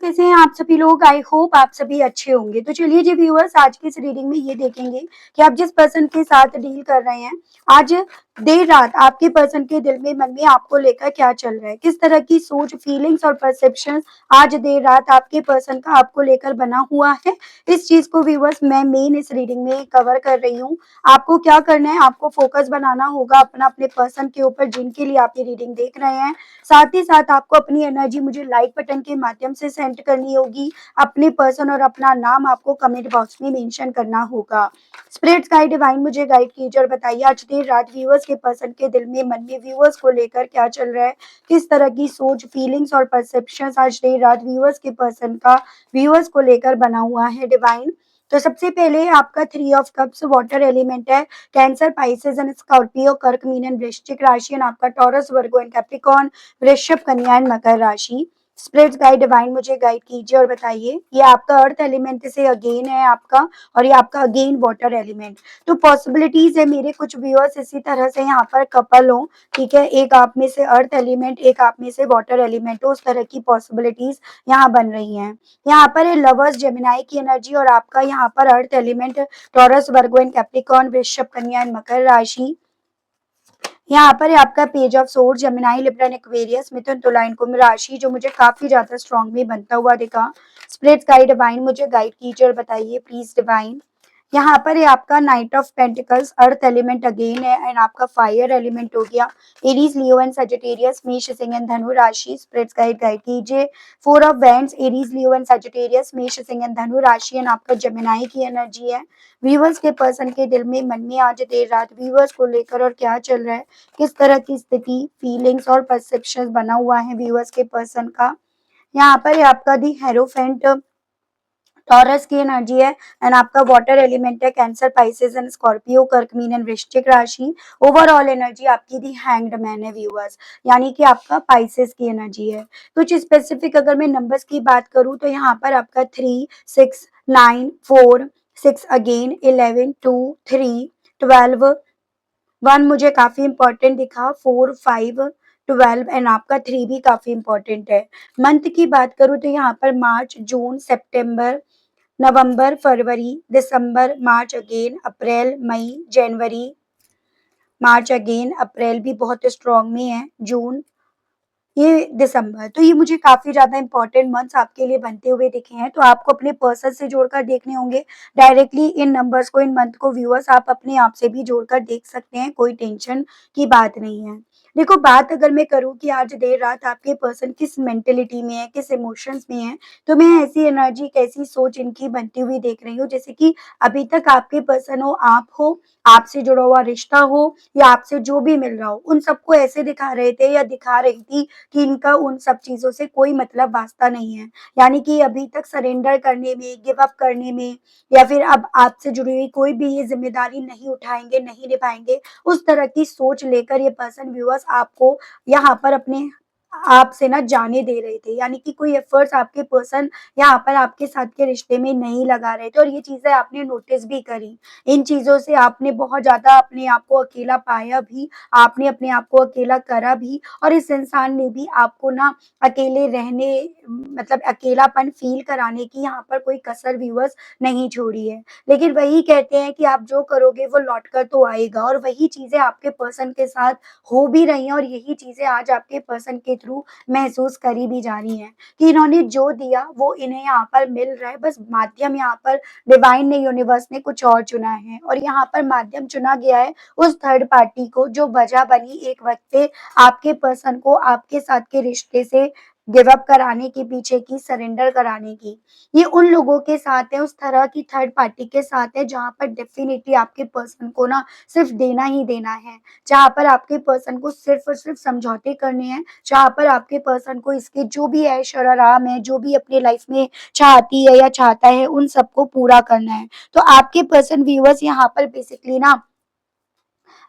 कैसे हैं आप सभी लोग? आई होप आप सभी अच्छे होंगे। तो चलिए जी व्यूअर्स, आज की इस रीडिंग में ये देखेंगे कि आप जिस पर्सन के साथ डील कर रहे हैं, आज देर रात आपके पर्सन के दिल में, मन में आपको लेकर क्या चल रहा है, किस तरह की सोच, फीलिंग्स और परसेप्शन आज देर रात आपके पर्सन का आपको लेकर बना हुआ है। इस चीज को व्यूअर्स मैं मेन इस रीडिंग में कवर कर रही हूँ। आपको क्या करना है, आपको फोकस बनाना होगा अपना अपने पर्सन के ऊपर जिनके लिए आप ये रीडिंग देख रहे हैं। साथ ही साथ आपको अपनी एनर्जी मुझे लाइक बटन के माध्यम से सेंड करनी होगी। अपने पर्सन और अपना नाम आपको कमेंट बॉक्स में मेंशन करना होगा। स्पिरिट्स गाइड डिवाइन मुझे गाइड कीजिए और बताइए आज देर रात व्यूअर्स के पर्सन के दिल में, मन में व्यूअर्स को लेकर क्या चल रहा है, किस तरह की सोच, फीलिंग्स और परसेप्शंस आज देर रात व्यूअर्स के पर्सन का व्यूअर्स को लेकर बना हुआ है डिवाइन। तो सबसे पहले आपका 3 ऑफ कप्स वाटर एलिमेंट है। कैंसर, पाइसेस एंड स्कॉर्पियो, कर्क, मीन एंड वृश्चिक राशि एंड आपका टॉरस, वर्गो एंड कैप्रिकॉर्न, वृषभ, कन्या एंड मकर राशि। स्पिरिट्स गाइड डिवाइन मुझे गाइड कीजिए और बताइए ये आपका अर्थ एलिमेंट से अगेन है आपका, और ये आपका अगेन वाटर एलिमेंट। तो पॉसिबिलिटीज है मेरे कुछ व्यूअर्स इसी तरह से यहाँ पर कपल हो, ठीक है, एक आप में से अर्थ एलिमेंट, एक आप में से वाटर एलिमेंट हो, उस तरह की पॉसिबिलिटीज यहाँ बन रही हैं। यहाँ पर है लवर्स, जेमिनाई की एनर्जी और आपका यहाँ पर earth element Taurus, Virgo and Capricorn, वृषभ, कन्या एंड मकर राशि। यहाँ पर है आपका page of sword, Gemini, Libra and Aquarius, मिथुन, तुला एंड कुंभ राशि, जो मुझे काफी ज्यादा स्ट्रांग में बनता हुआ दिखा। स्पिरिट्स गाइड डिवाइन मुझे गाइड कीजिए और बताइए प्लीज डिवाइन। यहाँ पर है आपका night of pentacles, earth element again है एंड आपका फायर एलिमेंट हो गया। एरीज, लियो एंड सजिटेरियस, मेष, सिंह एंड धनु राशि। स्पिरिट्स गाइड गाइड कीजिए। 4 of wands, Aries, Leo and Sagittarius, मेष, सिंह एंड धनु राशि एंड आपका जेमिनाई की एनर्जी है। व्यूअर्स के पर्सन के दिल में, मन में आज देर रात व्यूअर्स को लेकर और क्या चल रहा है, किस तरह की स्थिति, फीलिंग्स और परसेप्शन बना हुआ है व्यूअर्स के पर्सन का। यहाँ पर है आपका दी हेरोफेंट, टॉरस की एनर्जी है एंड आपका वाटर एलिमेंट है। कैंसर, पाइसेस एंड स्कॉर्पियो, कर्क, मीन एंड वृश्चिक राशि। ओवरऑल एनर्जी आपकी दी हैंग्ड मैन है व्यूअर्स, यानी कि आपका पाइसेस की एनर्जी है। कुछ स्पेसिफिक अगर मैं नंबर्स की बात करूं तो यहाँ पर आपका 3, 6, 9, 4, 6 अगेन, 11, 2, 3, 12, 1 मुझे काफी इंपॉर्टेंट दिखा, 4, 5, 12 एंड आपका 3 भी काफी इंपॉर्टेंट है। मंथ की बात करूं तो यहाँ पर मार्च, जून, सितंबर, नवंबर, फरवरी, दिसंबर, मार्च अगेन, अप्रैल, मई, जनवरी, मार्च अगेन, अप्रैल भी बहुत स्ट्रांग में है, जून, ये दिसंबर। तो ये मुझे काफी ज्यादा इंपॉर्टेंट मंथ्स आपके लिए बनते हुए दिखे हैं। तो आपको अपने पर्सन से जोड़कर देखने होंगे डायरेक्टली इन नंबर्स को, इन मंथ को व्यूअर्स आप अपने आप से भी जोड़कर देख सकते हैं, कोई टेंशन की बात नहीं है। देखो, बात अगर मैं करूं कि आज देर रात आपके पर्सन किस मेंटेलिटी में है, किस इमोशंस में है, तो मैं ऐसी एनर्जी, कैसी सोच इनकी बनती हुई देख रही हूँ जैसे कि अभी तक आपके पर्सन हो, आप हो, आपसे जुड़ा हुआ रिश्ता हो या आपसे जो भी मिल रहा हो, उन सबको ऐसे दिखा रहे थे या दिखा रही थी कि इनका उन सब चीज़ों से कोई मतलब वास्ता नहीं है। यानी कि अभी तक सरेंडर करने में, गिव अप करने में, या फिर अब आपसे जुड़ी हुई कोई भी ये ज़िम्मेदारी नहीं उठाएँगे, नहीं निभाएँगे, उस तरह की सोच लेकर ये पर्सन व्यूअर्स आपको यहाँ पर अपने आप से ना जाने दे रहे थे। यानी कि कोई एफर्ट्स आपके पर्सन यहाँ पर आपके साथ के रिश्ते में नहीं लगा रहे थे और ये चीज़ें आपने नोटिस भी करी। इन चीज़ों से आपने बहुत ज़्यादा अपने आप को अकेला पाया भी, आपने अपने आप को अकेला करा भी, और इस इंसान ने भी आपको ना अकेले रहने, मतलब अकेलापन फ़ील कराने की यहाँ पर कोई कसर व्यूअर्स नहीं छोड़ी है। लेकिन वही कहते हैं कि आप जो करोगे वो लौट कर तो आएगा, और वही चीज़ें आपके पर्सन के साथ हो भी रही हैं और यही चीज़ें आज आपके पर्सन के थ्रू महसूस करी भी जा रही हैं कि इन्होंने जो दिया वो इन्हें यहाँ पर मिल रहा है। बस माध्यम यहाँ पर डिवाइन ने, यूनिवर्स ने कुछ और चुना है, और यहाँ पर माध्यम चुना गया है उस थर्ड पार्टी को जो वजह बनी एक वक्त पे आपके पर्सन को आपके साथ के रिश्ते से गिव अप कराने के पीछे की, सरेंडर कराने की। ये उन लोगों के साथ है, उस तरह की थर्ड पार्टी के साथ है जहाँ पर डेफिनेटली आपके पर्सन को ना सिर्फ देना ही देना है, जहाँ पर आपके पर्सन को सिर्फ और सिर्फ समझौते करने हैं, जहाँ पर आपके पर्सन को इसके जो भी ऐश और आराम है, जो भी अपने लाइफ में चाहती है या चाहता है, उन सबको पूरा करना है। तो आपके पर्सन व्यूअर्स यहाँ पर बेसिकली ना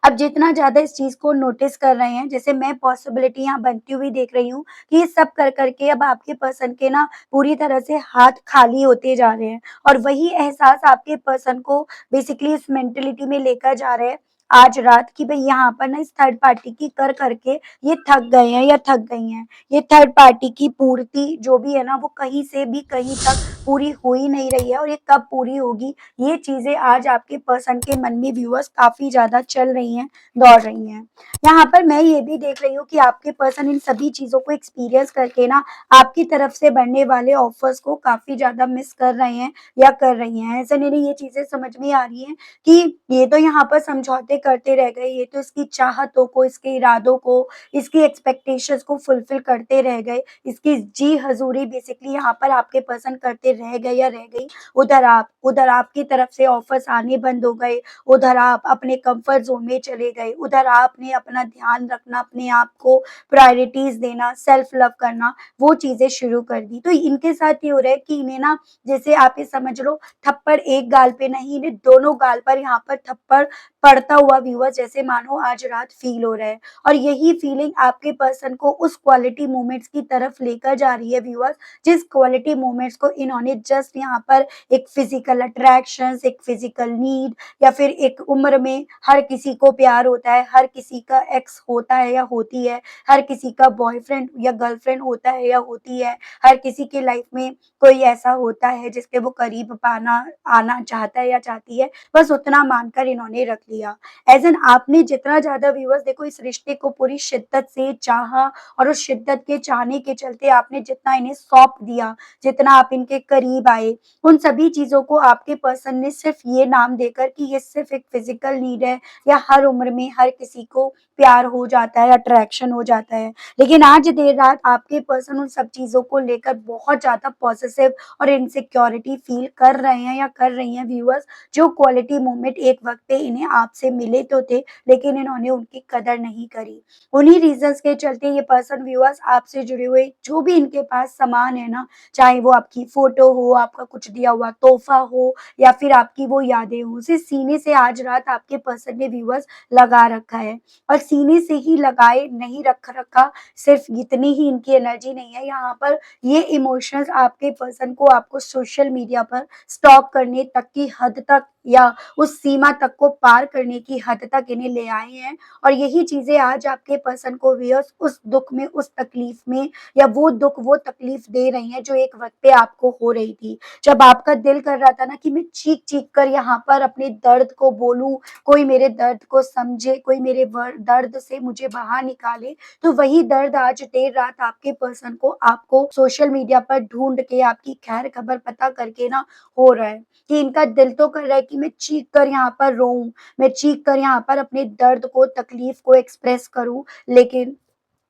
अब जितना ज़्यादा इस चीज़ को नोटिस कर रहे हैं, जैसे मैं पॉसिबिलिटी यहाँ बनती हुई देख रही हूँ कि ये सब कर कर के अब आपके पर्सन के ना पूरी तरह से हाथ खाली होते जा रहे हैं, और वही एहसास आपके पर्सन को बेसिकली इस मेंटालिटी में लेकर जा रहे हैं। आज रात कि भई यहाँ पर ना इस थर्ड पार्टी की कर करके ये थक गए हैं या थक गई हैं। ये थर्ड पार्टी की पूर्ति जो भी है ना वो कहीं से भी कहीं तक पूरी हो ही नहीं रही है और ये कब पूरी होगी, ये चीज़ें आज आपके पर्सन के मन में व्यूअर्स काफ़ी ज़्यादा चल रही हैं, दौड़ रही हैं। यहाँ पर मैं ये भी देख रही हूँ कि आपके पर्सन इन सभी चीज़ों को एक्सपीरियंस करके ना आपकी तरफ से बढ़ने वाले ऑफर्स को काफ़ी ज़्यादा मिस कर रहे हैं या कर रही हैं। ऐसे मेरी ये चीज़ें समझ में आ रही हैं कि ये तो यहाँ पर समझौते करते रह गए, ये तो इसकी चाहतों को, इसके इरादों को, इसकी एक्सपेक्टेशंस को फुलफिल करते रह गए, इसकी जी हज़ूरी बेसिकली यहाँ पर आपके पर्सन करते रह गए या रह गई। उधर आपकी तरफ से ऑफर्स आने बंद हो गए, उधर आप अपने कम्फर्ट ज़ोन में चले गए, उधर आपने अपना ध्यान रखना, अपने आप को प्रायोरिटीज़ देना, सेल्फ लव करना, वो चीज़ें शुरू कर दी। तो इनके साथ ये हो रहा है कि इन्हें ना जैसे आप ये समझ लो थप्पड़ एक गाल पे नहीं, इन्हें दोनों गाल पर यहाँ पर थप्पड़ पड़ता हुआ व्यूअर्स जैसे मानो आज रात फ़ील हो रहा है। और यही फीलिंग आपके पर्सन को उस क्वालिटी मोमेंट्स की तरफ लेकर जा रही है व्यूअर्स, जिस क्वालिटी मोमेंट्स को इन्होंने जस्ट यहाँ पर एक फिज़िकल अट्रैक्शंस, एक फिज़िकल नीड या फिर एक उम्र में हर किसी को प्यार होता है, हर किसी का एक्स होता है या होती है, हर किसी का बॉयफ्रेंड या गर्लफ्रेंड होता है या होती है, हर किसी की लाइफ में कोई ऐसा होता है जिसके वो करीब पाना आना चाहता है या चाहती है, बस उतना मानकर इन्होंने रख लिया। एज़ एन आपने जितना ज़्यादा व्यूअर्स देखो इस रिश्ते को पूरी शिद्दत से चाहा और उस शिद्दत के चाहने के चलते आपने जितना इन्हें सौंप दिया, जितना आप इनके करीब आए, उन सभी चीज़ों को आपके पर्सन ने सिर्फ़ ये नाम देकर कि ये सिर्फ़ एक फ़िज़िकल नीड है या हर उम्र में हर किसी को प्यार हो जाता है, अट्रैक्शन हो जाता है। लेकिन आज देर रात आपके पर्सन उन सब चीज़ों को लेकर बहुत ज़्यादा पॉसेसिव और इनसिक्योरिटी फ़ील कर रहे हैं या कर रही हैं व्यूअर्स, जो क्वालिटी मोमेंट एक वक़्त पे इन्हें आपसे मिले तो थे, लेकिन इन्होंने उनकी कदर नहीं करी। उन्हीं रीज़न्स के चलते ये पर्सन व्यूअर्स आपसे जुड़े हुए जो भी इनके पास सामान है ना, चाहे वो आपकी फ़ोटो हो, आपका कुछ दिया हुआ तोहफ़ा हो या फिर आपकी वो यादें हों, उसे सीने से आज रात आपके पर्सन ने व्यूअर्स लगा रखा है। और सीने से ही लगाए नहीं रखा, सिर्फ़ इतनी ही इनकी एनर्जी नहीं है, यहाँ पर ये इमोशंस आपके पर्सन को आपको सोशल मीडिया पर स्टॉक करने तक की हद तक या उस सीमा तक को पार करने की हद तक इन्हें ले आए हैं और यही चीज़ें आज आपके पर्सन को व्यूअर्स उस दुःख में, उस तकलीफ़ में या वो दुःख, वो तकलीफ़ दे रही हैं जो एक वक़्त पे आपको हो रही थी। जब आपका दिल कर रहा था ना कि मैं चीख-चीख कर यहाँ पर अपने दर्द को बोलूँ, कोई मेरे दर्द को समझे, कोई मेरे दर्द से मुझे बाहर निकाले, तो वही दर्द आज देर रात आपके पर्सन को आपको सोशल मीडिया पर ढूँढ के आपकी खैर खबर पता करके ना हो रहा है कि इनका दिल तो कर रहा है कि मैं चीख कर यहाँ पर रोऊँ, मैं चीख कर यहाँ पर अपने दर्द को, तकलीफ़ को एक्सप्रेस करूँ, लेकिन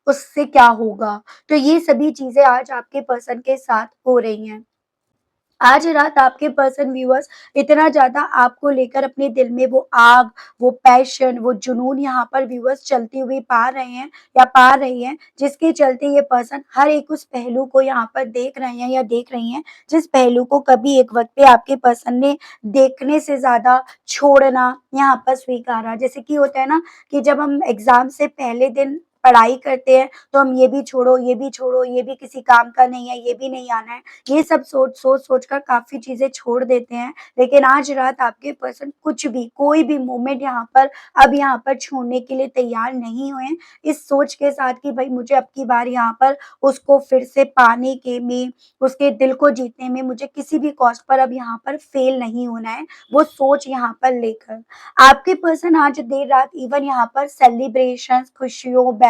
उससे क्या होगा? तो ये सभी चीज़ें आज आपके पर्सन के साथ हो रही हैं। आज रात आपके पर्सन व्यूअर्स इतना ज़्यादा आपको लेकर अपने दिल में वो आग, वो पैशन, वो जुनून यहाँ पर व्यूअर्स चलती हुई पा रहे हैं या पा रही हैं, जिसके चलते ये पर्सन हर एक उस पहलू को यहाँ पर देख रहे हैं या देख रही हैं, जिस पहलू को कभी एक वक़्त पे आपके पर्सन ने देखने से ज़्यादा छोड़ना यहाँ पर स्वीकारा। जैसे कि होता है ना कि जब हम एग्ज़ाम से पहले दिन पढ़ाई करते हैं, तो हम ये भी छोड़ो, ये भी छोड़ो, ये भी किसी काम का नहीं है, ये भी नहीं आना है। ये सब सोच कर काफ़ी चीज़ें छोड़ देते हैं, लेकिन आज रात आपके पर्सन कुछ भी, कोई भी मोमेंट यहाँ पर अब यहाँ पर छोड़ने के लिए तैयार नहीं हुए हैं। इस सोच के साथ कि भई मुझे अब की बार यहाँ पर उसको फिर से पाने के में, उसके दिल को जीतने में मुझे किसी भी कॉस्ट पर अब यहाँ पर फेल नहीं होना है, वो सोच यहाँ पर लेकर। आपके पर्सन आज देर रात इवन यहाँ पर सेलिब्रेशंस, खुशियों, बैलेंस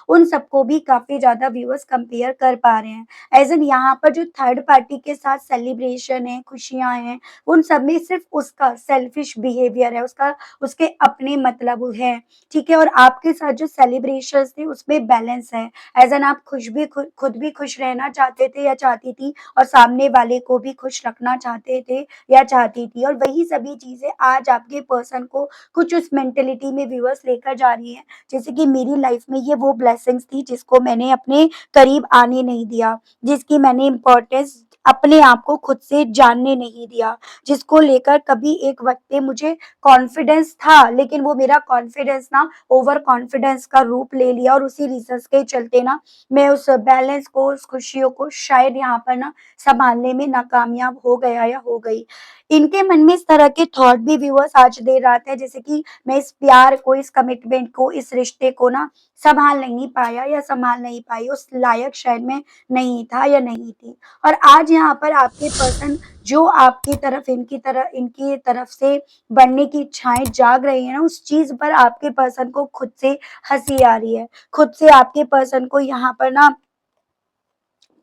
उन सबको भी काफ़ी ज़्यादा व्यूअर्स कंपेयर कर पा रहे हैं। एज़ इन यहाँ पर जो थर्ड पार्टी के साथ सेलिब्रेशन है, खुशियाँ हैं, उन सब में सिर्फ़ उसका सेल्फिश बिहेवियर है, उसका उसके अपने मतलब हैं, ठीक है? और आपके साथ जो सेलिब्रेशंस थे उसमें बैलेंस है। एज़ एन आप खुद भी खुश रहना चाहते थे या चाहती थी और सामने वाले को भी खुश रखना चाहते थे या चाहती थी और वही सभी चीज़ें आज आपके पर्सन को कुछ उस मेंटालिटी में व्यूअर्स लेकर जा रही हैं, जैसे कि मेरी लाइफ़ में ये वो ब्लेसिंग्स थी जिसको मैंने अपने करीब आने नहीं दिया। जिसकी मैंने इम्पोर्टेंस अपने आप को खुद से जानने नहीं दिया, जिसको लेकर कभी एक वक़्त पे मुझे कॉन्फिडेंस था, लेकिन वो मेरा कॉन्फिडेंस ना ओवर कॉन्फिडेंस का रूप ले लिया और उसी रीज़न्स के चलते ना मैं उस बैलेंस को, उस खुशियों को शायद यहाँ पर ना सँभालने में नाकामयाब हो गया या हो गई। इनके मन में इस तरह के थॉट भी व्यूअर्स आज देर रात है, जैसे कि मैं इस प्यार को, इस कमिटमेंट को, इस रिश्ते को ना संभाल नहीं पाया या संभाल नहीं पाई, उस लायक शायद मैं नहीं था या नहीं थी। और आज यहाँ पर आपके पर्सन जो आपकी तरफ इनकी तरफ से बढ़ने की इच्छाएं जाग रही है ना, उस चीज पर आपके पर्सन को खुद से हंसी आ रही है, खुद से आपके पर्सन को यहाँ पर ना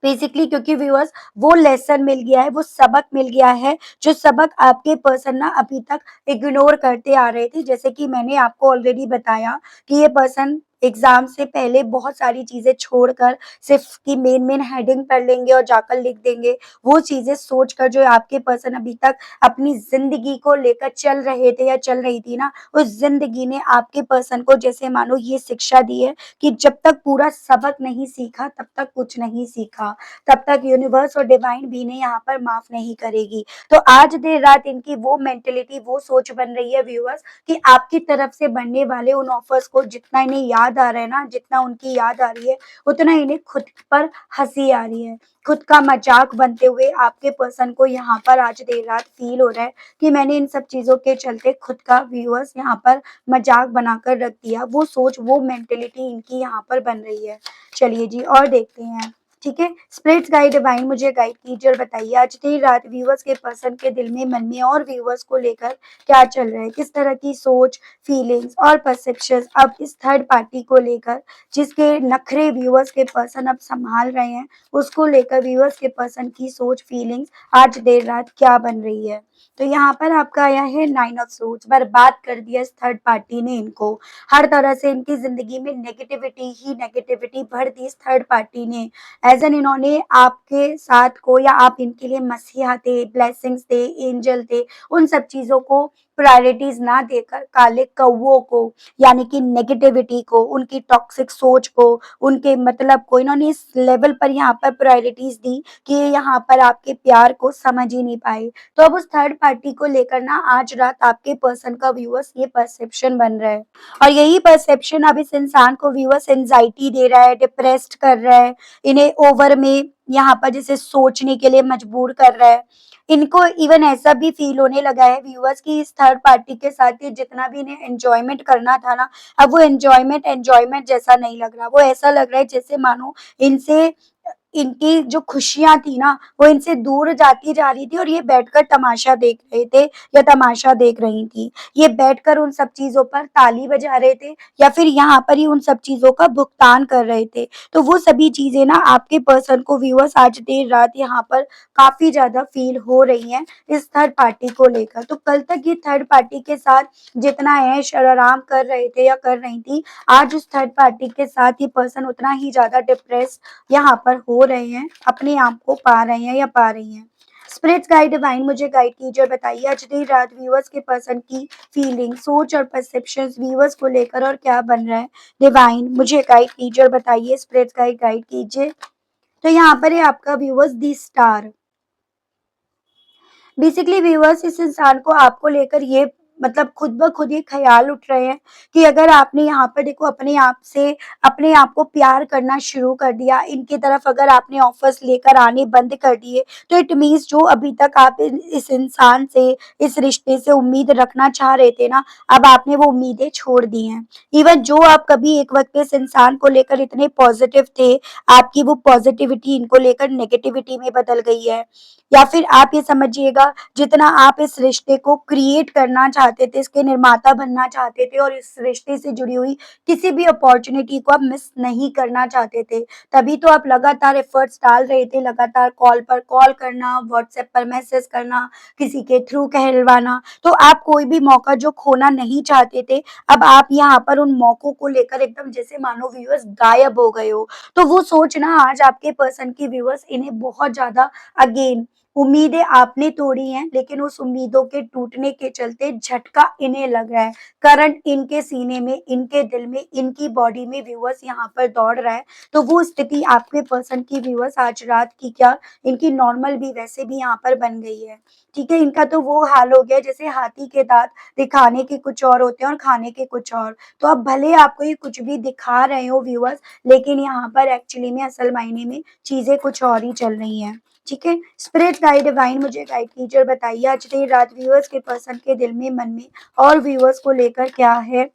बेसिकली, क्योंकि व्यूअर्स वो लेसन मिल गया है, वो सबक मिल गया है, जो सबक आपके पर्सन ना अभी तक इग्नोर करते आ रहे थे। जैसे कि मैंने आपको ऑलरेडी बताया कि ये पर्सन एग्जाम से पहले बहुत सारी चीजें छोड़कर सिर्फ की मेन हेडिंग पढ़ लेंगे और जाकर लिख देंगे। वो चीजें सोचकर जो आपके पर्सन अभी तक अपनी जिंदगी को लेकर चल रहे थे या चल रही थी ना, उस जिंदगी ने आपके पर्सन को जैसे मानो ये शिक्षा दी है कि जब तक पूरा सबक नहीं सीखा तब तक कुछ नहीं सीखा, तब तक यूनिवर्स और डिवाइन भी इन्हें यहाँ पर माफ नहीं करेगी। तो आज देर रात इनकी वो मेंटेलिटी, वो सोच बन रही है व्यूअर्स, कि आपकी तरफ से बनने वाले उन ऑफर्स को जितना इन्हें याद आ रहा है ना, जितना उनकी याद आ रही है, उतना इन्हें खुद पर हंसी आ रही है, खुद का मजाक बनते हुए आपके पर्सन को यहाँ पर आज देर रात फील हो रहा है कि मैंने इन सब चीजों के चलते खुद का व्यूअर्स यहाँ पर मजाक बनाकर रख दिया। वो सोच, वो मेंटेलिटी इनकी यहाँ पर बन रही है। चलिए जी और देखते हैं। ठीक है, स्पिरिट्स गाइड डिवाइन मुझे गाइड कीजिए और बताइए आज देर रात व्यूअर्स के पर्सन के दिल में, मन में और व्यूअर्स को लेकर क्या चल रहा है, किस तरह की सोच, फीलिंग्स और परसेप्शन अब इस थर्ड पार्टी को लेकर, जिसके नखरे व्यूअर्स के पर्सन अब संभाल रहे हैं, उसको लेकर व्यूअर्स के पर्सन की सोच, फीलिंग्स आज देर रात क्या बन रही है। तो यहाँ पर आपका आया है 9 ऑफ सूट्स। बर्बाद कर दिया इस थर्ड पार्टी ने इनको, हर तरह से इनकी जिंदगी में नेगेटिविटी ही नेगेटिविटी भर दी इस थर्ड पार्टी ने। एज एन इन्होंने आपके साथ को, या आप इनके लिए मसीहा थे, ब्लेसिंग्स थे, एंजल थे, उन सब चीजों को प्रायोरिटीज ना देकर काले कौवों को, यानी कि नेगेटिविटी को, उनकी टॉक्सिक सोच को, उनके मतलब को इन्होंने इस लेवल पर यहाँ पर प्रायोरिटीज दी कि ये यहाँ पर आपके प्यार को समझ ही नहीं पाए। तो अब उस थर्ड पार्टी को लेकर ना आज रात आपके पर्सन का व्यूअर्स ये परसेप्शन बन रहा है, और यही परसेप्शन अब इस इंसान को व्यूअर्स एंजाइटी दे रहा है, डिप्रेस्ड कर रहा है, इन्हें ओवर में यहाँ पर जैसे सोचने के लिए मजबूर कर रहा है। इनको इवन ऐसा भी फील होने लगा है व्यूअर्स कि इस थर्ड पार्टी के साथ ये जितना भी इन्हें एंजॉयमेंट करना था ना, अब वो एंजॉयमेंट एंजॉयमेंट जैसा नहीं लग रहा, वो ऐसा लग रहा है जैसे मानो इनसे इनकी जो खुशियां थी ना, वो इनसे दूर जाती जा रही थी, और ये बैठकर तमाशा देख रहे थे या तमाशा देख रही थी। ये बैठकर उन सब चीजों पर ताली बजा रहे थे, या फिर यहाँ पर ही उन सब चीजों का भुगतान कर रहे थे। तो वो सभी चीजें ना आपके पर्सन को व्यूअर्स आज देर रात यहाँ पर काफी ज्यादा फील हो रही हैं इस थर्ड पार्टी को लेकर। तो कल तक ये थर्ड पार्टी के साथ जितना ऐश और आराम कर रहे थे या कर रही थी, आज उस थर्ड पार्टी के साथ ये पर्सन उतना ही ज्यादा डिप्रेस यहाँ पर हो रहे हैं, अपने आप को पा रहे हैं या पा रही हैं। स्पिरिट्स गाइड डिवाइन मुझे गाइड कीजिए और बताइए आज देर रात व्यूअर्स के पर्सन की फीलिंग, सोच और परसेप्शंस व्यूअर्स को लेकर और क्या बन रहा है। डिवाइन मुझे गाइड कीजिए और बताइए, स्पिरिट्स गाइड कीजिए। तो यहाँ पर है आपका व्यूअर्स दी स्टार। बेसिकली व्यूअर्स इस इंसान को आपको लेकर ये मतलब खुद ब खुद ये ख्याल उठ रहे हैं कि अगर आपने यहाँ पर देखो अपने आप को प्यार करना शुरू कर दिया, इनकी तरफ अगर आपने ऑफर्स लेकर आने बंद कर दिए, तो इट मीन्स जो अभी तक आप इस इंसान से, इस रिश्ते से उम्मीद रखना चाह रहे थे ना, अब आपने वो उम्मीदें छोड़ दी हैं। इवन जो आप कभी एक वक्त इस इंसान को लेकर इतने पॉजिटिव थे, आपकी वो पॉजिटिविटी इनको लेकर नेगेटिविटी में बदल गई है। या फिर आप ये समझिएगा, जितना आप इस रिश्ते को क्रिएट करना चाहते थे, इसके निर्माता बनना चाहते थे, और इस रिश्ते से जुड़ी हुई किसी भी अपॉर्चुनिटी को आप मिस नहीं करना चाहते थे, तभी तो आप लगातार एफर्ट्स डाल रहे थे, लगातार कॉल पर कॉल करना, व्हाट्सएप पर मैसेज करना, किसी के थ्रू कहलवाना। तो आप कोई भी मौका जो खोना नहीं चाहते थे, अब आप यहाँ पर उन मौकों को लेकर एकदम जैसे मानो व्यूअर्स गायब हो गए हो। तो वो सोच ना आज आपके पर्सन की व्यूअर्स इन्हें बहुत ज्यादा अगेन, उम्मीदें आपने तोड़ी हैं, लेकिन उस उम्मीदों के टूटने के चलते झटका इन्हें लग रहा है, करंट इनके सीने में, इनके दिल में, इनकी बॉडी में व्यूअर्स यहाँ पर दौड़ रहा है। तो वो स्थिति आपके पर्सन की व्यूअर्स आज रात की क्या, इनकी नॉर्मल भी वैसे भी यहाँ पर बन गई है। ठीक है, इनका तो वो हाल हो गया जैसे हाथी के दांत दिखाने के कुछ और होते हैं और खाने के कुछ और। तो अब भले आपको ये कुछ भी दिखा रहे हो व्यूअर्स, लेकिन यहाँ पर एक्चुअली में असल मायने में चीजें कुछ और ही चल रही हैं। ठीक है। स्पिरिट गाइड डिवाइन मुझे गाइड कीजिए और बताइए आज देर रात व्यूअर्स के पर्सन के दिल में, मन में और व्यूअर्स को लेकर क्या है,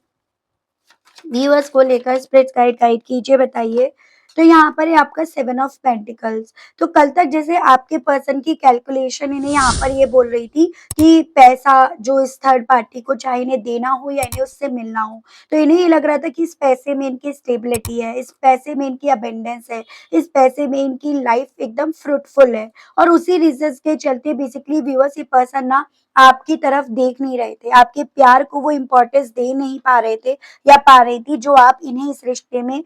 व्यूअर्स को लेकर स्पिरिट गाइड गाइड कीजिए, बताइए। तो यहाँ पर है आपका 7 ऑफ पेंटिकल्स। तो कल तक जैसे आपके पर्सन की कैलकुलेशन इन्हें यहाँ पर ये बोल रही थी कि पैसा जो इस थर्ड पार्टी को चाहे इन्हें देना हो या इन्हें उससे मिलना हो, तो इन्हें ये लग रहा था कि इस पैसे में इनकी स्टेबिलिटी है, इस पैसे में इनकी अबेंडेंस है, इस पैसे में इनकी लाइफ एकदम फ्रूटफुल है। और उसी रीजन के चलते बेसिकली व्यूअर्स ये पर्सन ना आपकी तरफ देख नहीं रहे थे, आपके प्यार को वो इम्पोर्टेंस दे नहीं पा रहे थे या पा रही थी जो आप इन्हें इस रिश्ते में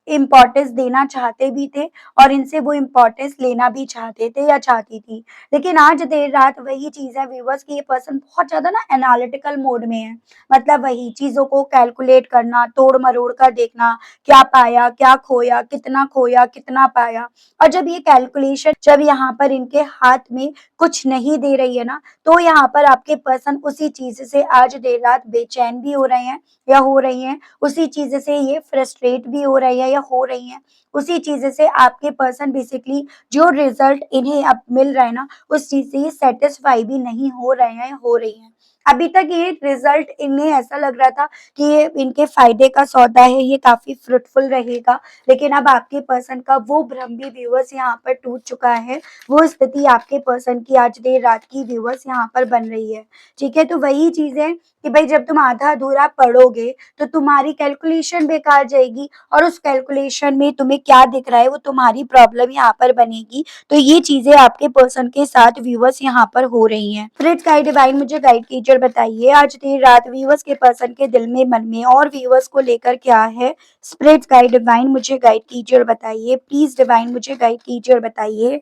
इम्पोर्टेंस देना चाहते भी थे और इनसे वो इम्पोर्टेंस लेना भी चाहते थे या चाहती थी। लेकिन आज देर रात वही चीज़ है व्यूअर्स कि ये पर्सन बहुत ज़्यादा ना एनालिटिकल मोड में है। मतलब वही चीज़ों को कैलकुलेट करना, तोड़-मरोड़ कर देखना, क्या पाया, क्या खोया, कितना पाया। और जब ये कैलकुलेशन जब यहाँ पर इनके हाथ में कुछ नहीं दे रही है ना, तो यहाँ पर आपके पर्सन उसी चीज़ से आज देर रात बेचैन भी हो रहे हैं या हो रही हैं। उसी चीज़ से ये फ्रस्ट्रेट भी हो रही है या हो रही हैं। उसी चीज़ से आपके पर्सन बेसिकली जो रिजल्ट इन्हें अब मिल रहा है ना, उस चीज़ से ये सैटिस्फाई भी नहीं हो रहे हैं, हो रही हैं। अभी तक ये रिजल्ट इन्हें ऐसा लग रहा था कि ये इनके फ़ायदे का सौदा है, ये काफ़ी फ्रूटफुल रहेगा। लेकिन अब आपके पर्सन का वो भ्रम भी व्यूअर्स यहाँ पर टूट चुका है। वो स्थिति आपके पर्सन की आज देर रात की व्यूअर्स यहाँ पर बन रही है। ठीक है? तो वही चीज़ है कि भाई जब तुम आधा-अधूरा पढ़ोगे तो तुम्हारी कैलकुलेशन बेकार जाएगी और उस कैलकुलेशन में तुम्हें क्या दिख रहा है वो तुम्हारी प्रॉब्लम यहाँ पर बनेगी। तो ये चीजें आपके पर्सन के साथ व्यूअर्स यहाँ पर हो रही हैं। स्पिरिट गाइड डिवाइन मुझे गाइड कीजिए और बताइए आज देर रात व्यूअर्स के पर्सन के दिल में, मन में और व्यूअर्स को लेकर क्या है। स्पिरिट गाइड डिवाइन मुझे गाइड कीजिए और बताइए, प्लीज डिवाइन मुझे गाइड कीजिए और बताइए।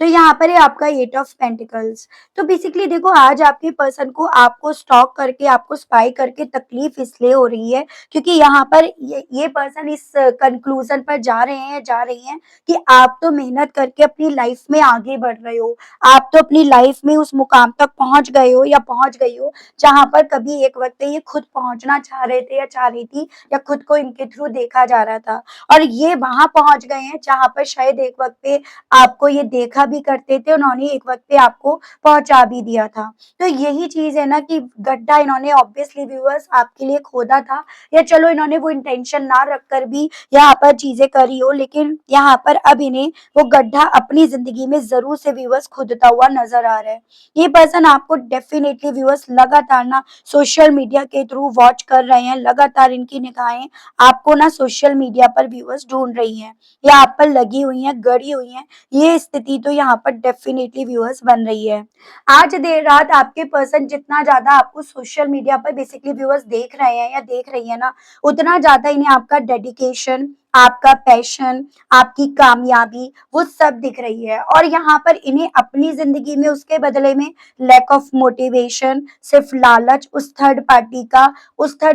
तो यहाँ पर है आपका 8 ऑफ पेंटिकल्स। तो बेसिकली देखो आज आपके पर्सन को आपको स्टॉक करके, आपको स्पाई करके तकलीफ इसलिए हो रही है क्योंकि यहाँ पर ये पर्सन इस कंक्लूजन पर जा रहे हैं, जा रही हैं कि आप तो मेहनत करके अपनी लाइफ में आगे बढ़ रहे हो, आप तो अपनी लाइफ में उस मुकाम तक पहुंच गए हो या पहुंच गई हो जहां पर कभी एक वक्त ये खुद पहुंचना चाह रहे थे या चाह रही थी या खुद को इनके थ्रू देखा जा रहा था। और ये वहां पहुंच गए हैं जहां पर शायद एक वक्त पे आपको ये देखा भी करते थे, उन्होंने एक वक्त पे आपको पहुंचा भी दिया था। तो यही चीज है ना कि गड्ढा इन्होंने ऑब्वियसली व्यूअर्स आपके लिए खोदा था, या चलो इन्होंने वो इंटेंशन ना रखकर भी यहाँ पर चीजें करी हो, लेकिन यहाँ पर अब इन्हें वो गड्ढा अपनी जिंदगी में जरूर से व्यूअर्स खुदता हुआ नजर आ रहा है। ये पर्सन आपको डेफिनेटली व्यूअर्स लगातार ना सोशल मीडिया के थ्रू वॉच कर रहे हैं, लगातार इनकी निगाहें आपको ना सोशल मीडिया पर व्यूअर्स ढूंढ रही हैं या आप पर लगी हुई हैं, गड़ी हुई हैं। ये स्थिति तो यहाँ पर डेफिनेटली व्यूअर्स बन रही है। आज देर रात आपके पर्सन जितना ज्यादा आपको सोशल मीडिया पर बेसिकली व्यूअर्स देख रहे हैं या देख रही है ना, उतना ज्यादा इन्हें आपका डेडिकेशन, आपका पैशन, आपकी कामयाबी वो सब दिख रही है। और यहाँ पर इन्हें अपनी जिंदगी में उसके बदले में लैक ऑफ मोटिवेशन, सिर्फ लालच उस थर्ड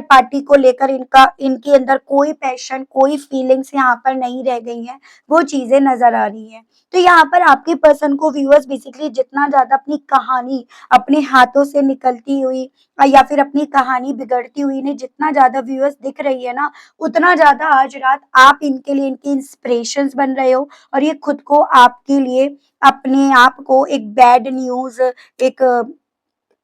पार्टी को लेकर इनका इनके अंदर कोई पैशन, कोई फीलिंग्स यहाँ पर नहीं रह गई हैं, वो चीजें नजर आ रही हैं। तो यहाँ पर आपके पर्सन को व्यूअर्स बेसिकली जितना ज्यादा अपनी कहानी अपने हाथों से निकलती हुई या फिर अपनी कहानी बिगड़ती हुई ने जितना ज्यादा व्यूअर्स दिख रही है ना, उतना ज्यादा आज रात आप इनके लिए इनकी इंस्पिरेशंस बन रहे हो और ये खुद को आपके लिए अपने आप को एक बैड न्यूज, एक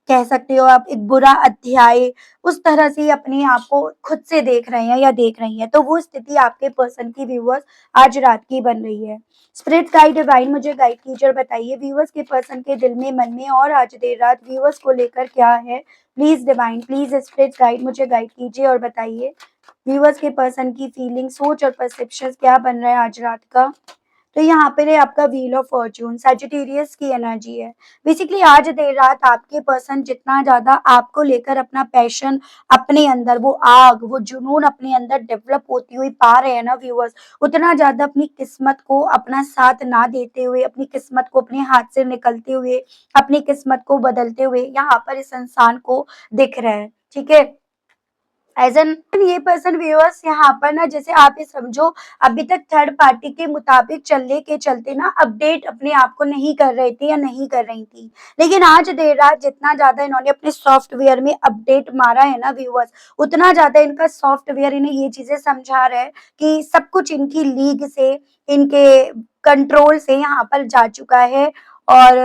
कह सकते हो आप एक बुरा अध्याय, उस तरह से अपने आप को खुद से देख रहे हैं या देख रही हैं। तो वो स्थिति आपके पर्सन की व्यूअर्स आज रात की बन रही है। स्पिरिट गाइड डिवाइन मुझे गाइड कीजिए और बताइए व्यूअर्स के पर्सन के दिल में, मन में और आज देर रात व्यूअर्स को लेकर क्या है। Please divine, please spirit guide मुझे गाइड कीजिए और बताइए व्यूअर्स के पर्सन की फीलिंग, सोच और परसेप्शन क्या बन रहा है आज रात का। तो यहाँ पे है आपका व्हील ऑफ फॉर्च्यून, सजिटेरियस की एनर्जी है। बेसिकली आज देर रात आपके पर्सन जितना ज्यादा आपको लेकर अपना पैशन, अपने अंदर वो आग, वो जुनून अपने अंदर डेवलप होती हुई पा रहे हैं ना व्यूअर्स, उतना ज्यादा अपनी किस्मत को अपना साथ ना देते हुए, अपनी किस्मत को अपने हाथ से निकलते हुए, अपनी किस्मत को बदलते हुए यहाँ पर इस इंसान को दिख रहा है। ठीक है, एज एन ये पर्सन व्यूअर्स यहाँ पर ना, जैसे आप ये समझो अभी तक थर्ड पार्टी के मुताबिक चलने के चलते ना अपडेट अपने आप को नहीं कर रहे थे या नहीं कर रही थी, लेकिन आज देर रात जितना ज्यादा इन्होंने अपने सॉफ्टवेयर में अपडेट मारा है ना व्यूअर्स, उतना ज्यादा इनका सॉफ्टवेयर इन्हें ये चीजें समझा रहा है कि सब कुछ इनकी लीग से, इनके कंट्रोल से यहाँ पर जा चुका है। और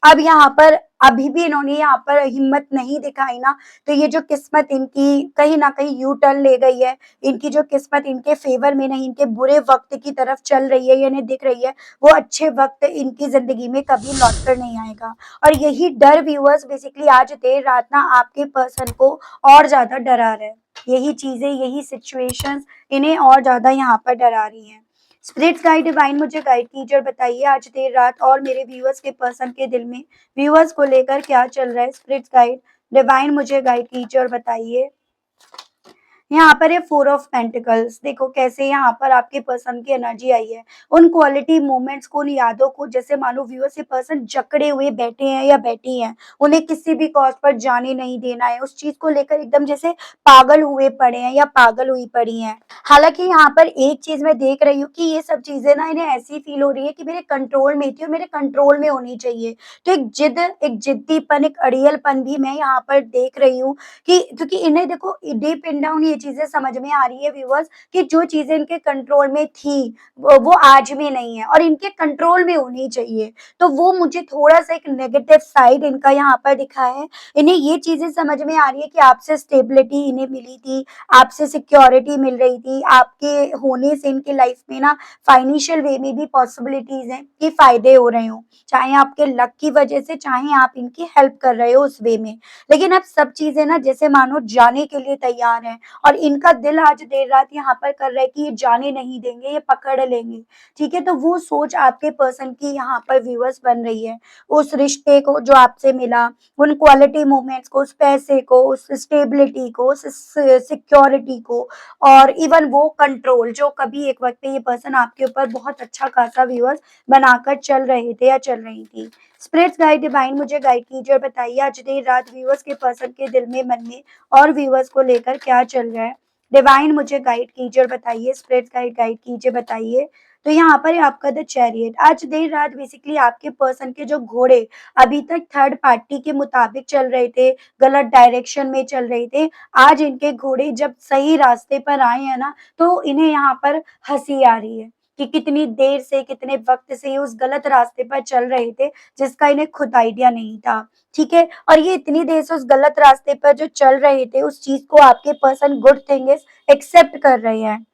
अब यहाँ पर अभी भी इन्होंने यहाँ पर हिम्मत नहीं दिखाई ना, तो ये जो किस्मत इनकी कहीं न कहीं यू टर्न ले गई है, इनकी जो किस्मत इनके फ़ेवर में नहीं, इनके बुरे वक़्त की तरफ चल रही है, ये इन्हें दिख रही है, वो अच्छे वक़्त इनकी ज़िंदगी में कभी लौट कर नहीं आएगा। और यही डर व्यूअर्स बेसिकली आज देर रात ना आपके पर्सन को और ज़्यादा डरा रहा है। यही चीज़ें, यही सिचुएशंस इन्हें और ज़्यादा यहाँ पर डरा रही हैं। स्पिरिट्स गाइड डिवाइन मुझे गाइड कीजिए और बताइए आज देर रात और मेरे व्यूअर्स के पर्सन के दिल में व्यूअर्स को लेकर क्या चल रहा है। स्पिरिट्स गाइड डिवाइन मुझे गाइड कीजिए और बताइए। यहाँ पर है फोर ऑफ पेंटिकल्स। देखो कैसे यहाँ पर आपके पर्सन की एनर्जी आई है। उन क्वालिटी मोमेंट्स को, उन यादों को, जैसे मानो व्यूअर्स ये पर्सन जकड़े हुए बैठे हैं या बैठी हैं। उन्हें किसी भी कॉस्ट पर जाने नहीं देना है। उस चीज को लेकर एकदम जैसे पागल हुए पड़े हैं या पागल हुई पड़ी हैं। हालांकि यहाँ पर एक चीज मैं देख रही हूँ कि ये सब चीजें ना इन्हें ऐसी फील हो रही है कि मेरे कंट्रोल में थी और मेरे कंट्रोल में होनी चाहिए। तो एक जिद, एक जिद्दीपन, एक अड़ियलपन भी मैं यहाँ पर देख रही हूँ कि क्योंकि इन्हें देखो डीप इन डाउन ये चीजें समझ में आ रही है व्यूअर्स कि जो चीजें इनके कंट्रोल में थी वो आज में नहीं है और इनके कंट्रोल में होनी चाहिए। तो वो मुझे थोड़ा सा एक नेगेटिव साइड इनका यहाँ पर दिखा है। इन्हें ये चीजें समझ में आ रही है कि आपसे स्टेबिलिटी इन्हें मिली थी, आपसे सिक्योरिटी मिल रही थी, आपके होने से इनकी लाइफ में ना फाइनेंशियल वे में भी पॉसिबिलिटीज हैं कि फायदे हो रहे हो, चाहे आपके लक की वजह से, चाहे आप इनकी हेल्प कर रहे हो उस वे में। लेकिन अब सब चीजें ना जैसे मानो जाने के लिए तैयार हैं और इनका दिल आज देर रात यहाँ पर कर रहा है कि ये जाने नहीं देंगे, ये पकड़ लेंगे। ठीक है, तो वो सोच आपके पर्सन की यहाँ पर व्यूअर्स बन रही है। उस रिश्ते को जो आपसे मिला, उन क्वालिटी मोमेंट्स को, उस पैसे को, उस स्टेबिलिटी को, उस सिक्योरिटी को, और इवन वो कंट्रोल जो कभी एक वक्त पे ये पर्सन आपके ऊपर बहुत अच्छा खासा व्यूअर्स बनाकर चल रहे थे या चल रही थी। स्पिरिट्स गाइड डिवाइन मुझे गाइड कीजिए और बताइए आज देर रात व्यूअर्स के पर्सन के दिल में, मन में और व्यूअर्स को लेकर क्या चल रहा है। डिवाइन मुझे गाइड कीजिए और बताइए। स्पिरिट्स गाइड गाइड कीजिए, बताइए। तो यहाँ पर है आपका द चैरियट। आज देर रात बेसिकली आपके पर्सन के जो घोड़े अभी तक थर्ड पार्टी के मुताबिक चल रहे थे, गलत डायरेक्शन में चल रहे थे, आज इनके घोड़े जब सही रास्ते पर आए हैं ना, तो इन्हें यहाँ पर हंसी आ रही है कि कितनी देर से, कितने वक्त से ये उस गलत रास्ते पर चल रहे थे जिसका इन्हें खुद आइडिया नहीं था। ठीक है, और ये इतनी देर से उस गलत रास्ते पर जो चल रहे थे उस चीज को आपके पर्सन गुड थिंग्स एक्सेप्ट कर रहे हैं।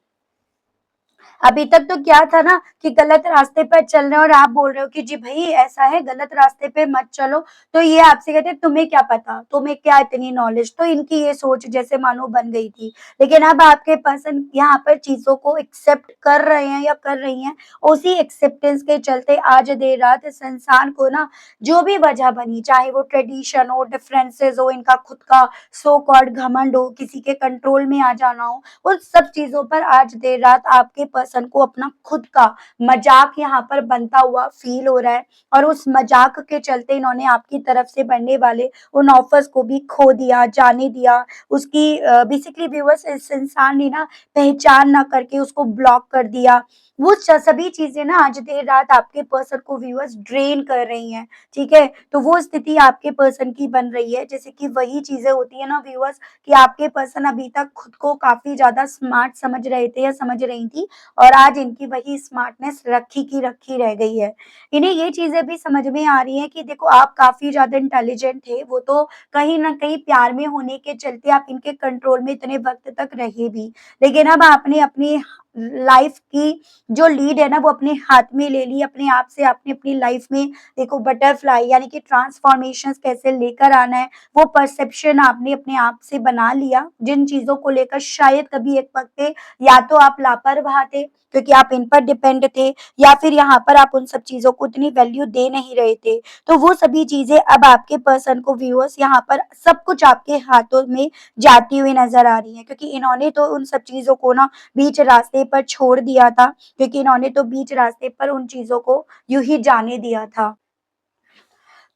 अभी तक तो क्या था ना कि गलत रास्ते पर चल रहे हो और आप बोल रहे हो कि जी भाई ऐसा है, गलत रास्ते पे मत चलो। तो ये आपसे कहते हैं तुम्हें क्या पता, तुम्हें क्या इतनी नॉलेज। तो इनकी ये सोच जैसे मानो बन गई थी। लेकिन अब आपके पर्सन यहाँ पर चीजों को एक्सेप्ट कर रहे हैं या कर रही हैं। उसी एक्सेप्टेंस के चलते आज देर रात इस इंसान को ना जो भी वजह बनी, चाहे वो ट्रेडिशन हो, डिफरेंसेस हो, इनका खुद का सो कॉल्ड घमंड हो, किसी के कंट्रोल में आ जाना हो, उन सब चीजों पर आज देर रात आपके पर्सन को अपना खुद का मजाक यहाँ पर बनता हुआ फील हो रहा है। और उस मजाक के चलते इन्होंने आपकी तरफ से बनने वाले उन ऑफर्स को भी खो दिया, जाने दिया। उसकी बेसिकली व्यूअर्स इस इंसान ने ना पहचान ना करके उसको ब्लॉक कर दिया। वो सभी चीजें ना आज देर रात आपके पर्सन को व्यूअर्स ड्रेन कर रही हैं। ठीक है, तो वो स्थिति आपके पर्सन की बन रही है। जैसे कि वही चीजें होती है ना व्यूअर्स कि आपके पर्सन अभी तक खुद को काफी ज्यादा स्मार्ट समझ रहे थे या समझ रही थी, और आज इनकी वही स्मार्टनेस रखी की रखी रह गई है। इन्हें ये चीजें भी समझ में आ रही है कि देखो आप काफी ज्यादा इंटेलिजेंट थे, वो तो कहीं ना कहीं प्यार में होने के चलते आप इनके कंट्रोल में इतने वक्त तक रहे भी। लेकिन अब आपने अपनी लाइफ की जो लीड है ना वो अपने हाथ में ले ली अपने आप से। आपने अपनी लाइफ में देखो बटरफ्लाई यानी कि ट्रांसफॉर्मेशन कैसे लेकर आना है, वो परसेप्शन आपने अपने आप से बना लिया, जिन चीजों को लेकर शायद कभी एक वक्त पे या तो आप लापरवाह थे क्योंकि आप इन पर डिपेंड थे, या फिर यहाँ पर आप उन सब चीजों को उतनी वैल्यू दे नहीं रहे थे। तो वो सभी चीजें अब आपके पर्सन को व्यूअर्स यहाँ पर सब कुछ आपके हाथों में जाती हुई नजर आ रही है, क्योंकि इन्होंने तो उन सब चीजों को ना बीच रास्ते पर छोड़ दिया था, क्योंकि इन्होंने तो बीच रास्ते पर उन चीजों को यूं ही जाने दिया था।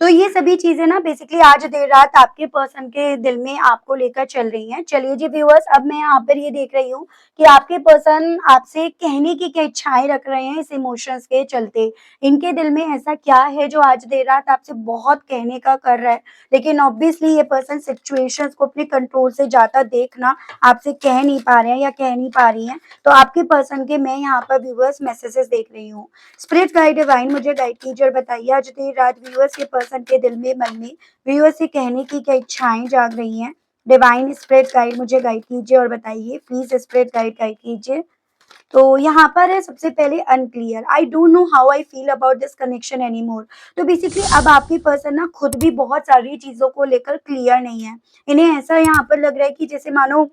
तो ये सभी चीज़ें ना बेसिकली आज देर रात आपके पर्सन के दिल में आपको लेकर चल रही हैं। चलिए जी व्यूअर्स, अब मैं यहाँ पर ये देख रही हूँ कि आपके पर्सन आपसे कहने की क्या इच्छाएँ रख रहे हैं इस इमोशंस के चलते। इनके दिल में ऐसा क्या है जो आज देर रात आपसे बहुत कहने का कर रहा है, लेकिन ऑब्वियसली ये पर्सन सिचुएशंस को अपने कंट्रोल से ज़्यादा देखना आपसे कह नहीं पा रहे हैं या कह नहीं पा रही हैं। तो आपके पर्सन के मैं यहाँ पर व्यूअर्स मैसेजेस देख रही हूँ। स्पिरिट गाइड डिवाइन मुझे गाइड कीजिए और बताइए आज देर रात व्यूअर्स के पर्सन के दिल में मन में व्यूअर्स से कहने की क्या इच्छाएं जाग रही हैं। डिवाइन स्पिरिट गाइड मुझे गाइड कीजिए और बताइए प्लीज स्पिरिट गाइड गाइड कीजिए। तो यहाँ पर है सबसे पहले unclear, I don't know how I feel about this connection any more. तो बेसिकली अब आपकी पर्सन ना खुद भी बहुत सारी चीजों को लेकर क्लियर नहीं है। इन्हें ऐसा यहाँ पर लग रहा है कि जैसे मानो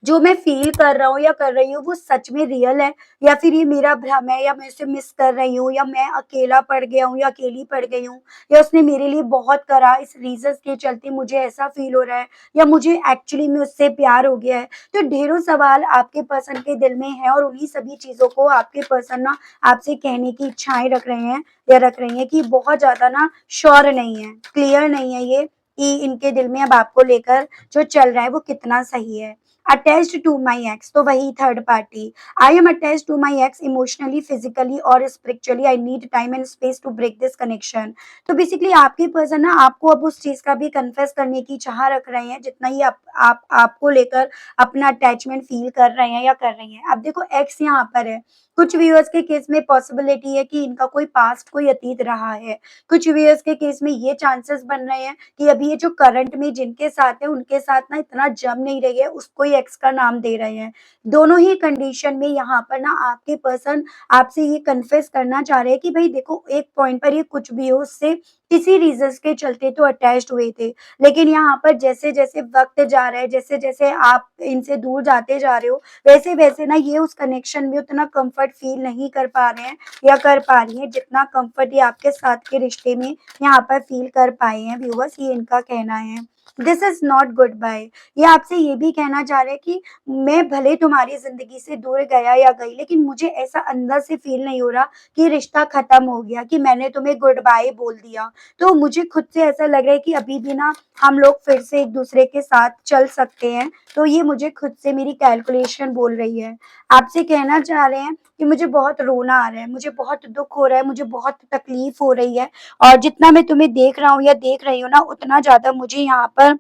जो मैं फ़ील कर रहा हूँ या कर रही हूँ वो सच में रियल है या फिर ये मेरा भ्रम है या मैं उसे मिस कर रही हूँ या मैं अकेला पड़ गया हूँ या अकेली पड़ गई हूँ या उसने मेरे लिए बहुत करा इस रीज़न्स के चलते मुझे ऐसा फ़ील हो रहा है या मुझे एक्चुअली में उससे प्यार हो गया है। तो ढेरों सवाल आपके पर्सन के दिल में हैं और उन्हीं सभी चीज़ों को आपके पर्सन ना आपसे कहने की इच्छाएँ रख रहे हैं या रख रही हैं कि बहुत ज़्यादा ना श्योर नहीं है, क्लियर नहीं है ये कि इनके दिल में अब आपको लेकर जो चल रहा है वो कितना सही है। अटैच्ड टू माई एक्स, तो वही third party. I am attached to my ex emotionally, physically और spiritually. I need time and space to break this connection. तो बेसिकली आपके पर्सन ना आपको अब उस चीज का भी कन्फेस करने की चाह रख रहे हैं जितना ही आप आपको लेकर अपना अटैचमेंट फील कर रहे हैं या कर रही हैं। अब देखो एक्स यहाँ पर है। कुछ व्यूअर्स के केस में पॉसिबिलिटी है कि इनका कोई पास्ट कोई अतीत रहा है। कुछ व्यूअर्स के केस में ये चांसेस बन रहे हैं कि अभी ये जो करंट में जिनके साथ है उनके साथ ना इतना जम नहीं रही है, उसको ही एक्स का नाम दे रहे हैं। दोनों ही कंडीशन में यहाँ पर ना आपके पर्सन आपसे ये कन्फेस करना चाह रहे हैं कि भाई देखो एक पॉइंट पर ये कुछ भी हो उससे किसी रीजंस के चलते तो अटैच्ड हुए थे, लेकिन यहाँ पर जैसे जैसे वक्त जा रहा है, जैसे जैसे आप इनसे दूर जाते जा रहे हो, वैसे वैसे ना ये उस कनेक्शन में उतना कंफर्ट फील नहीं कर पा रहे हैं या कर पा रही हैं जितना कंफर्ट ये आपके साथ के रिश्ते में यहाँ पर फील कर पाए हैं। व्यूअर्स ये इनका कहना है। This is not goodbye. ये आपसे ये भी कहना चाह रहे हैं कि मैं भले तुम्हारी जिंदगी से दूर गया या गई, लेकिन मुझे ऐसा अंदर से फील नहीं हो रहा कि रिश्ता खत्म हो गया, कि मैंने तुम्हें गुड बाय बोल दिया। तो मुझे खुद से ऐसा लग रहा है कि अभी भी ना हम लोग फिर से एक दूसरे के साथ चल सकते हैं। तो ये मुझे खुद से मेरी कैलकुलेशन बोल रही है। आपसे कहना चाह रहे हैं कि मुझे बहुत रोना आ रहा है, मुझे बहुत दुख हो रहा है, मुझे बहुत तकलीफ हो रही है और जितना मैं तुम्हें देख रहा हूँ या देख रही हूँ ना उतना ज़्यादा मुझे यहाँ पर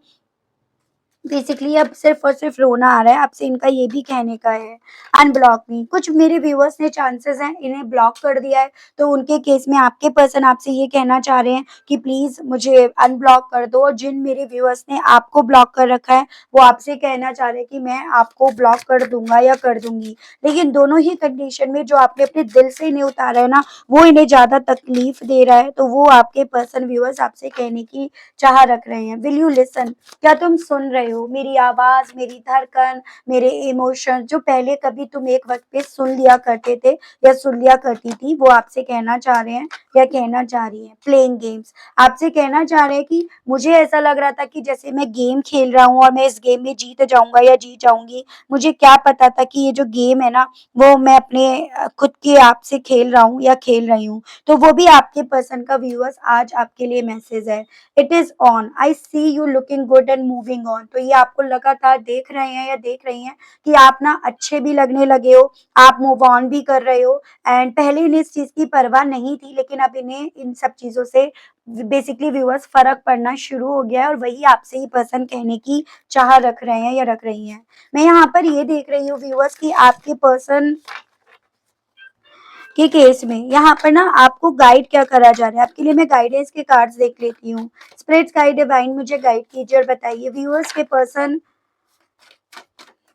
बेसिकली अब सिर्फ और सिर्फ रोना आ रहा है। आपसे इनका ये भी कहने का है अनब्लॉक मी। कुछ मेरे व्यूअर्स ने चांसेस हैं इन्हें ब्लॉक कर दिया है, तो उनके केस में आपके पर्सन आपसे ये कहना चाह रहे हैं कि प्लीज मुझे अनब्लॉक कर दो। और जिन मेरे व्यूअर्स ने आपको ब्लॉक कर रखा है वो आपसे कहना चाह रहे हैं कि मैं आपको ब्लॉक कर दूंगा या कर दूंगी। लेकिन दोनों ही कंडीशन में जो आपने अपने दिल से इन्हें उतारा है ना वो इन्हें ज्यादा तकलीफ दे रहा है, तो वो आपके पर्सन व्यूअर्स आपसे कहने की चाह रख रहे हैं। विल यू लिसन, क्या तुम सुन रहे हो मेरी आवाज, मेरी धड़कन, मेरे इमोशन जो पहले कभी तुम एक वक्त पे सुन लिया करते थे या सुन लिया करती थी, वो आपसे कहना चाह रहे हैं या कहना चाह रही हैं। प्लेइंग गेम्स, आपसे कहना चाह रहे हैं कि मुझे ऐसा लग रहा था कि जैसे मैं गेम खेल रहा हूँ और मैं इस गेम में जीत जाऊंगा या जीत जाऊंगी। मुझे क्या पता था कि ये जो गेम है ना वो मैं अपने खुद के आप से खेल रहा हूँ या खेल रही हूँ। तो वो भी आपके पर्सन का व्यूअर्स आज आपके लिए मैसेज है। It is on, I see you looking good and moving on. तो ये आपको लगातार देख रहे हैं या देख रही हैं कि आप ना अच्छे भी लगने लगे हो, आप मूव ऑन भी कर रहे हो। एंड पहले इन्हें इस चीज की परवाह नहीं थी, लेकिन अब इन्हें इन सब चीजों से बेसिकली व्यूअर्स फर्क पड़ना शुरू हो गया है और वही आपसे ही पर्सन कहने की चाह रख रहे हैं या रख रही हैं। मैं यहाँ पर ये देख रही हूँ व्यूअर्स कि आपके पर्सन के केस में यहाँ पर ना आपको गाइड क्या करा जा रहा है। आपके लिए मैं गाइडेंस के कार्ड्स देख लेती हूँ। स्पिरिट्स गाइड डिवाइन मुझे गाइड कीजिए और बताइए व्यूअर्स के पर्सन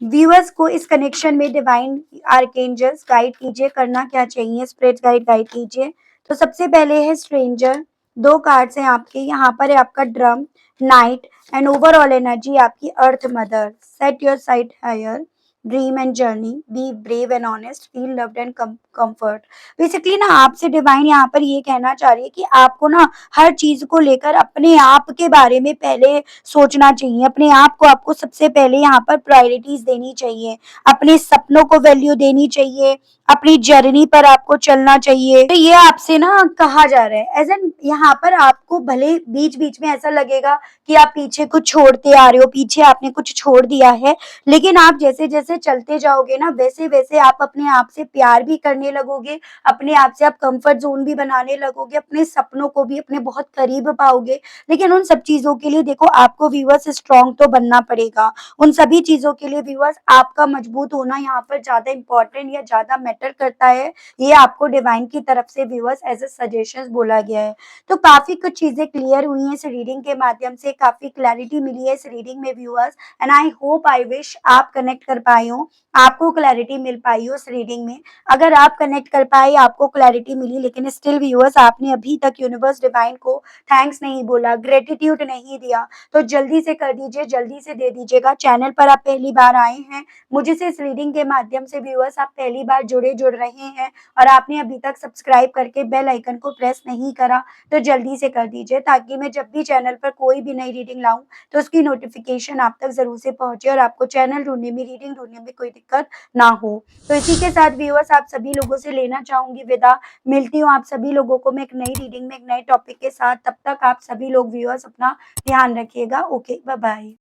व्यूअर्स को इस कनेक्शन में डिवाइन आर्केंजल्स गाइड कीजिए, करना क्या चाहिए। स्पिरिट गाइड गाइड कीजिए। तो सबसे पहले है स्ट्रेंजर, दो कार्ड्स हैं आपके। यहाँ पर है आपका drum, knight and overall energy आपकी earth mother. Set your sight higher. Dream and journey, be brave and honest, feel loved and comfort. Basically ना आपसे डिवाइन यहाँ पर ये कहना चाह रही है कि आपको ना हर चीज को लेकर अपने आप के बारे में पहले सोचना चाहिए, अपने आप को आपको सबसे पहले यहाँ पर प्रायोरिटीज देनी चाहिए, अपने सपनों को वैल्यू देनी चाहिए, अपनी जर्नी पर आपको चलना चाहिए। तो ये आपसे ना कहा जा रहा है, एज एन यहाँ पर आपको भले बीच बीच में ऐसा लगेगा कि आप पीछे कुछ छोड़ते आ रहे हो, पीछे आपने कुछ छोड़ दिया है, लेकिन आप जैसे जैसे चलते जाओगे ना वैसे वैसे आप अपने आप से प्यार भी करने लगोगे, अपने आप से आप कंफर्ट जोन भी बनाने लगोगे, अपने सपनों को भी अपने बहुत करीब पाओगे। लेकिन उन सब चीजों के लिए देखो आपको व्यूअर्स स्ट्रांग तो बनना पड़ेगा। उन सभी चीजों के लिए व्यूअर्स आपका मजबूत होना यहाँ पर ज्यादा इंपॉर्टेंट या ज्यादा मैटर करता है। ये आपको डिवाइन की तरफ से व्यूअर्स एज ए सजेशन बोला गया है। तो काफी कुछ चीजें क्लियर हुई हैं इस रीडिंग के माध्यम से, काफी क्लैरिटी मिली है इस रीडिंग में viewers, and I hope I wish आप कनेक्ट कर पाए हो, आपको क्लैरिटी मिल पाई हो इस रीडिंग में। अगर आप कनेक्ट कर पाए, आपको क्लैरिटी मिली, लेकिन स्टिल व्यूअर्स आपने अभी तक यूनिवर्स डिवाइन को थैंक्स नहीं बोला, ग्रेटिट्यूड नहीं दिया, तो जल्दी से कर दीजिए, जल्दी से दे दीजिएगा। चैनल पर आप पहली बार आए हैं, मुझे से इस रीडिंग के माध्यम से व्यूअर्स आप पहली बार जुड़ रहे हैं और आपने अभी तक सब्सक्राइब करके बेल आइकन को प्रेस नहीं करा, तो जल्दी से कर दीजिए, ताकि मैं जब भी चैनल पर कोई भी नई रीडिंग लाऊं तो उसकी नोटिफिकेशन आप तक जरूर से पहुंचे और आपको चैनल ढूंढने में, रीडिंग ढूंढने में कोई दिक्कत ना हो। तो इसी के साथ व्यूअर्स आप सभी लोगों से लेना चाहूंगी विदा। मिलती हूँ आप सभी लोगों को मैं एक नई रीडिंग में एक नए टॉपिक के साथ। तब तक आप सभी लोग व्यूअर्स अपना ध्यान रखिएगा। Okay, bye bye.